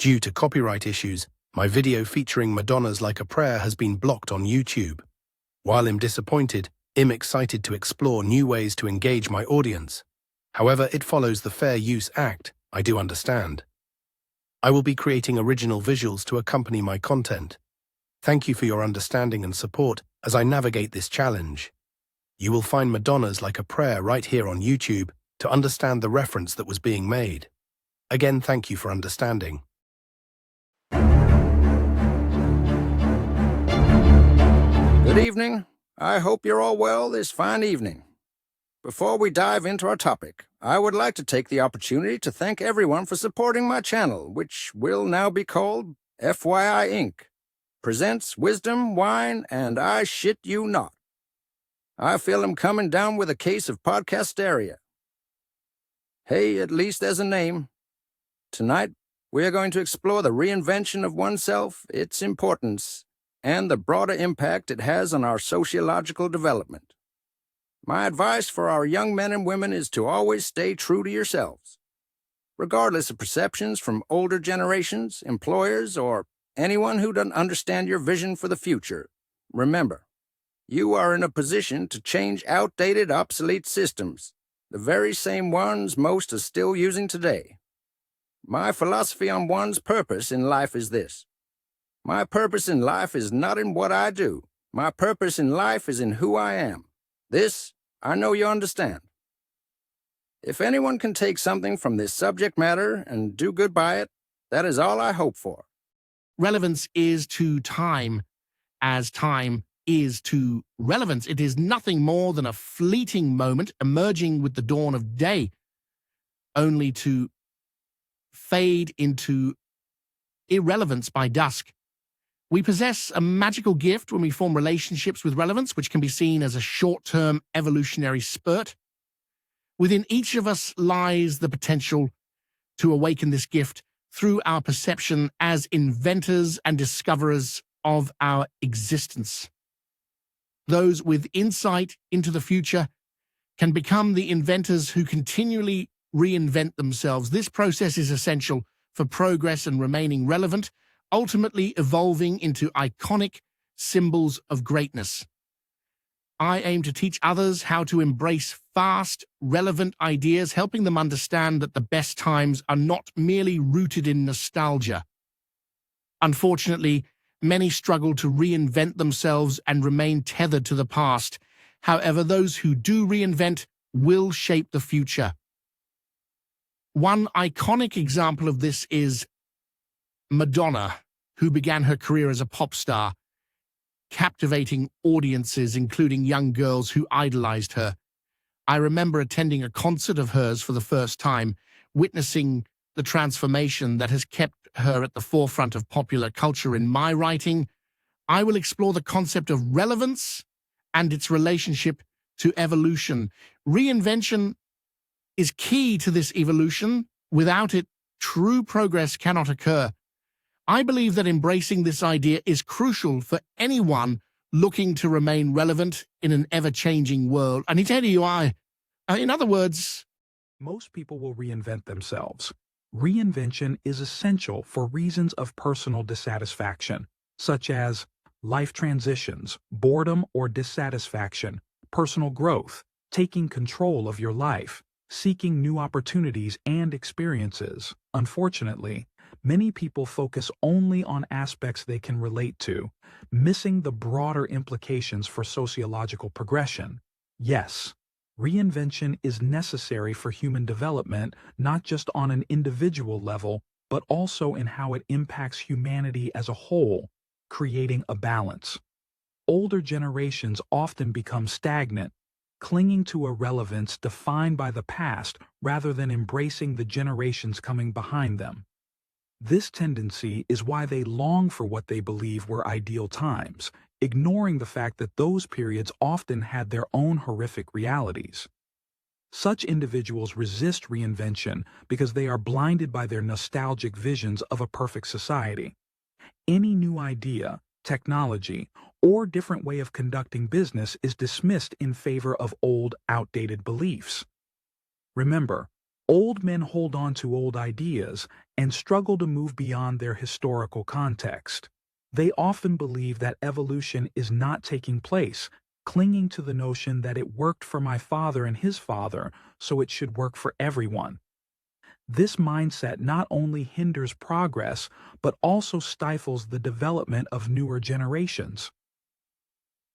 Due to copyright issues, my video featuring Madonna's Like a Prayer has been blocked on YouTube. While I'm disappointed, I'm excited to explore new ways to engage my audience. However, it follows the Fair Use Act, I do understand. I will be creating original visuals to accompany my content. Thank you for your understanding and support as I navigate this challenge. You will find Madonna's Like a Prayer right here on YouTube to understand the reference that was being made. Again, thank you for understanding. Good evening. I hope you're all well this fine evening. Before we dive into our topic, I would like to take the opportunity to thank everyone for supporting my channel, which will now be called FYI Inc. Presents Wisdom, Wine, and I Shit You Not. I feel I'm coming down with a case of podcasteria. Hey, at least there's a name. Tonight, we are going to explore the reinvention of oneself, its importance, and the broader impact it has on our sociological development. My advice for our young men and women is to always stay true to yourselves. Regardless of perceptions from older generations, employers, or anyone who doesn't understand your vision for the future, remember, you are in a position to change outdated, obsolete systems, the very same ones most are still using today. My philosophy on one's purpose in life is this. My purpose in life is not in what I do. My purpose in life is in who I am. This, I know you understand. If anyone can take something from this subject matter and do good by it, that is all I hope for. Relevance is to time as time is to relevance. It is nothing more than a fleeting moment emerging with the dawn of day, only to fade into irrelevance by dusk. We possess a magical gift when we form relationships with relevance, which can be seen as a short-term evolutionary spurt. Within each of us lies the potential to awaken this gift through our perception as inventors and discoverers of our existence. Those with insight into the future can become the inventors who continually reinvent themselves. This process is essential for progress and remaining relevant, ultimately evolving into iconic symbols of greatness. I aim to teach others how to embrace fast, relevant ideas, helping them understand that the best times are not merely rooted in nostalgia. Unfortunately, many struggle to reinvent themselves and remain tethered to the past. However, those who do reinvent will shape the future. One iconic example of this is Madonna, who began her career as a pop star, captivating audiences, including young girls who idolized her. I remember attending a concert of hers for the first time, witnessing the transformation that has kept her at the forefront of popular culture. In my writing, I will explore the concept of relevance and its relationship to evolution. Reinvention is key to this evolution. Without it, true progress cannot occur. I believe that embracing this idea is crucial for anyone looking to remain relevant in an ever-changing world. I need to tell you, in other words, most people will reinvent themselves. Reinvention is essential for reasons of personal dissatisfaction, such as life transitions, boredom or dissatisfaction, personal growth, taking control of your life, seeking new opportunities and experiences. Unfortunately, many people focus only on aspects they can relate to, missing the broader implications for sociological progression. Yes, reinvention is necessary for human development, not just on an individual level, but also in how it impacts humanity as a whole, creating a balance. Older generations often become stagnant, clinging to a relevance defined by the past rather than embracing the generations coming behind them. This tendency is why they long for what they believe were ideal times, ignoring the fact that those periods often had their own horrific realities. Such individuals resist reinvention because they are blinded by their nostalgic visions of a perfect society. Any new idea, technology, or different way of conducting business is dismissed in favor of old, outdated beliefs. Remember, Old men hold on to old ideas and struggle to move beyond their historical context. They often believe that evolution is not taking place, clinging to the notion that it worked for my father and his father, so it should work for everyone. This mindset not only hinders progress, but also stifles the development of newer generations.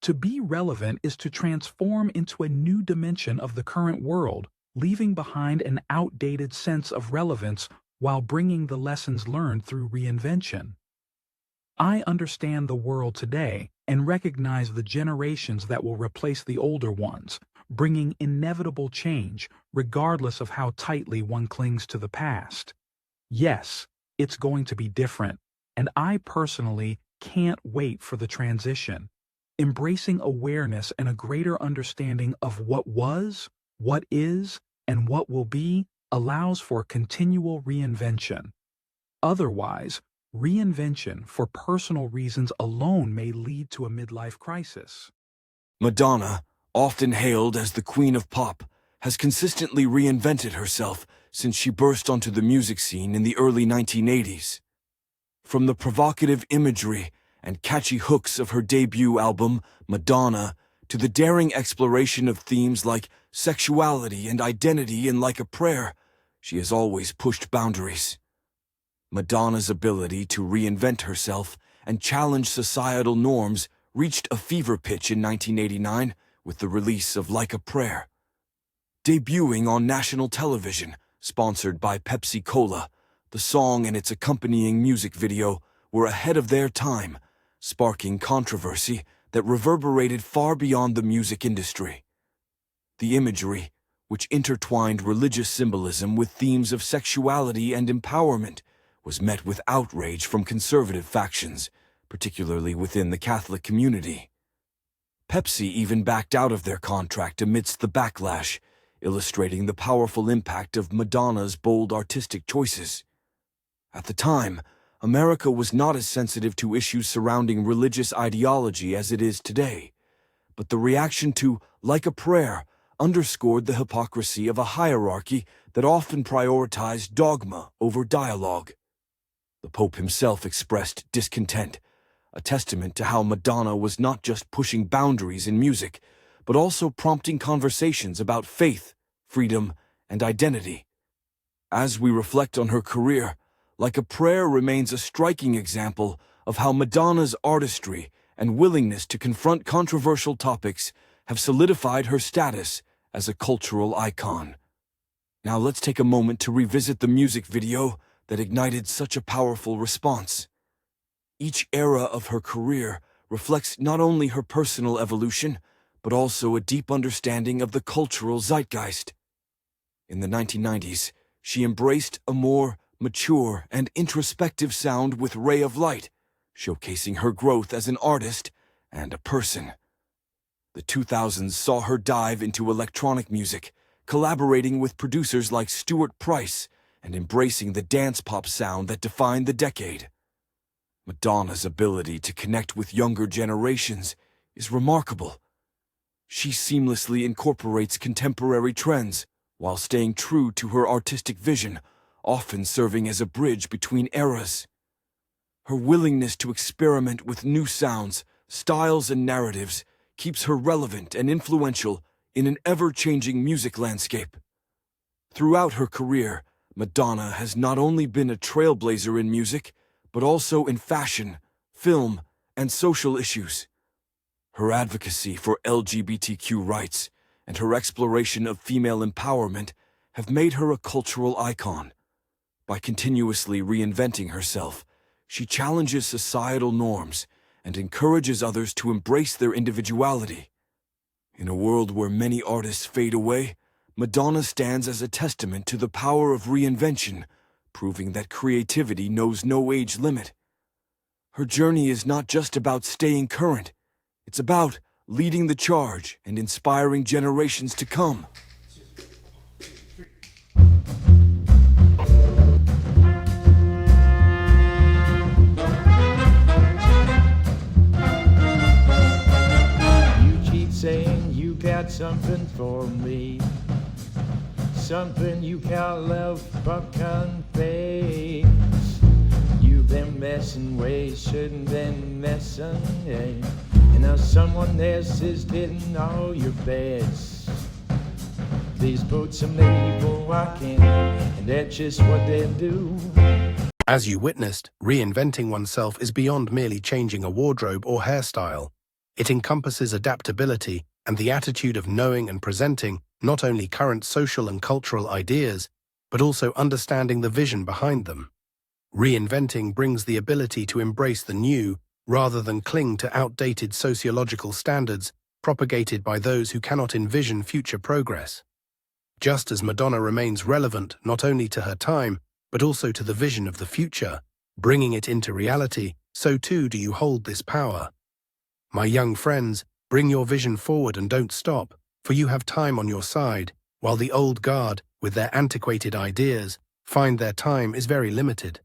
To be relevant is to transform into a new dimension of the current world, leaving behind an outdated sense of relevance while bringing the lessons learned through reinvention. I understand the world today and recognize the generations that will replace the older ones, bringing inevitable change regardless of how tightly one clings to the past. Yes, it's going to be different, and I personally can't wait for the transition. Embracing awareness and a greater understanding of what was, what is, and what will be allows for continual reinvention. Otherwise, reinvention for personal reasons alone may lead to a midlife crisis. Madonna, often hailed as the Queen of Pop, has consistently reinvented herself since she burst onto the music scene in the early 1980s. From the provocative imagery and catchy hooks of her debut album, Madonna, to the daring exploration of themes like sexuality and identity in Like a Prayer, she has always pushed boundaries. Madonna's ability to reinvent herself and challenge societal norms reached a fever pitch in 1989 with the release of Like a Prayer. Debuting on national television, sponsored by Pepsi Cola, the song and its accompanying music video were ahead of their time, sparking controversy that reverberated far beyond the music industry. The imagery, which intertwined religious symbolism with themes of sexuality and empowerment, was met with outrage from conservative factions, particularly within the Catholic community. Pepsi even backed out of their contract amidst the backlash, illustrating the powerful impact of Madonna's bold artistic choices. At the time, America was not as sensitive to issues surrounding religious ideology as it is today, but the reaction to Like a Prayer underscored the hypocrisy of a hierarchy that often prioritized dogma over dialogue. The Pope himself expressed discontent, a testament to how Madonna was not just pushing boundaries in music, but also prompting conversations about faith, freedom, and identity. As we reflect on her career, Like a Prayer remains a striking example of how Madonna's artistry and willingness to confront controversial topics have solidified her status as a cultural icon. Now let's take a moment to revisit the music video that ignited such a powerful response. Each era of her career reflects not only her personal evolution, but also a deep understanding of the cultural zeitgeist. In the 1990s, she embraced a more mature and introspective sound with Ray of Light, showcasing her growth as an artist and a person. The 2000s saw her dive into electronic music, collaborating with producers like Stuart Price and embracing the dance pop sound that defined the decade. Madonna's ability to connect with younger generations is remarkable. She seamlessly incorporates contemporary trends while staying true to her artistic vision, often serving as a bridge between eras. Her willingness to experiment with new sounds, styles, and narratives keeps her relevant and influential in an ever-changing music landscape. Throughout her career, Madonna has not only been a trailblazer in music, but also in fashion, film, and social issues. Her advocacy for LGBTQ rights and her exploration of female empowerment have made her a cultural icon. By continuously reinventing herself, she challenges societal norms and encourages others to embrace their individuality. In a world where many artists fade away, Madonna stands as a testament to the power of reinvention, proving that creativity knows no age limit. Her journey is not just about staying current, it's about leading the charge and inspiring generations to come. You keep saying you got something for me. something you can't love but confess. You've been messing ways, shouldn't been messing, yeah. And now someone else is getting all your best. These boots are made for walking, and that's just what they do. As you witnessed, reinventing oneself is beyond merely changing a wardrobe or hairstyle. It encompasses adaptability and the attitude of knowing and presenting not only current social and cultural ideas, but also understanding the vision behind them. Reinventing brings the ability to embrace the new rather than cling to outdated sociological standards propagated by those who cannot envision future progress. Just as Madonna remains relevant not only to her time, but also to the vision of the future, bringing it into reality, so too do you hold this power. My young friends, bring your vision forward and don't stop, for you have time on your side, while the old guard, with their antiquated ideas, find their time is very limited.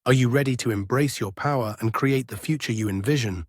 Are you ready to embrace your power and create the future you envision?